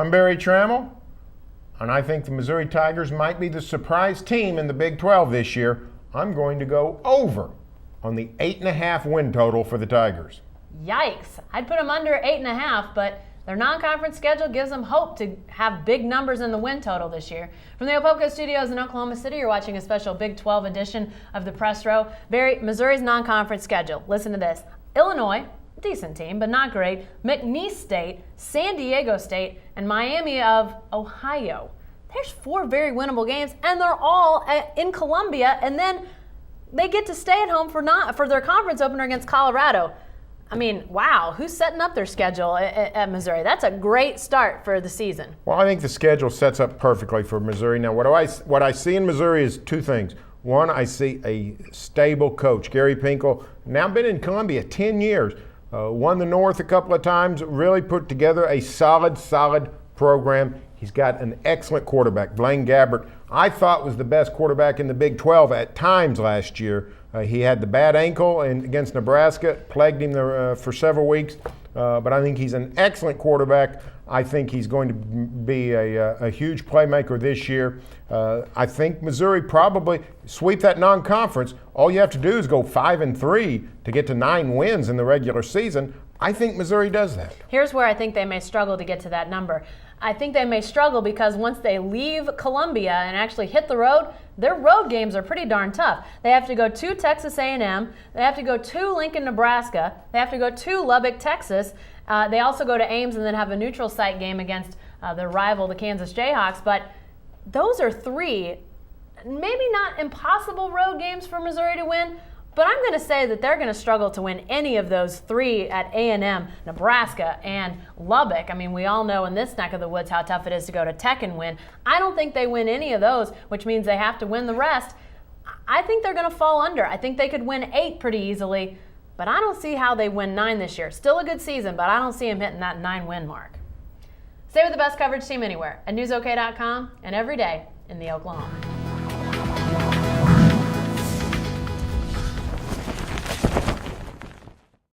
I'm Barry Trammell, and I think the Missouri Tigers might be the surprise team in the Big 12 this year. I'm going to go over on the 8.5 win total for the Tigers. Yikes. I'd put them under 8.5, but their non-conference schedule gives them hope to have big numbers in the win total this year. From the Opelka Studios in Oklahoma City, you're watching a special Big 12 edition of the Press Row. Barry, Missouri's non-conference schedule. Listen to this. Illinois, decent team, but not great. McNeese State, San Diego State, and Miami of Ohio. There's 4 very winnable games, and they're all in Columbia, and then they get to stay at home for their conference opener against Colorado. I mean, wow, who's setting up their schedule at Missouri? That's a great start for the season. Well, I think the schedule sets up perfectly for Missouri. Now, what I see in Missouri is 2 things. One, I see a stable coach, Gary Pinkel, now been in Columbia 10 years, won the North a couple of times, really put together a solid program. He's got an excellent quarterback, Blaine Gabbert. I thought was the best quarterback in the Big 12 at times last year. He had the bad ankle against Nebraska, plagued him for several weeks, but I think he's an excellent quarterback. I think he's going to be a huge playmaker this year. I think Missouri probably sweep that non-conference. All you have to do is go 5-3 to get to 9 wins in the regular season. I think Missouri does that. Here's where I think they may struggle to get to that number. I think they may struggle because once they leave Columbia and actually hit the road, their road games are pretty darn tough. They have to go to Texas A&M. They have to go to Lincoln, Nebraska. They have to go to Lubbock, Texas. They also go to Ames and then have a neutral site game against their rival, the Kansas Jayhawks. But those are 3, maybe not impossible road games for Missouri to win, but I'm going to say that they're going to struggle to win any of those 3 at A&M, Nebraska, and Lubbock. I mean, we all know in this neck of the woods how tough it is to go to Tech and win. I don't think they win any of those, which means they have to win the rest. I think they're going to fall under. I think they could win 8 pretty easily, but I don't see how they win 9 this year. Still a good season, but I don't see them hitting that 9-win mark. Stay with the best coverage team anywhere at newsok.com and every day in the Oklahoma.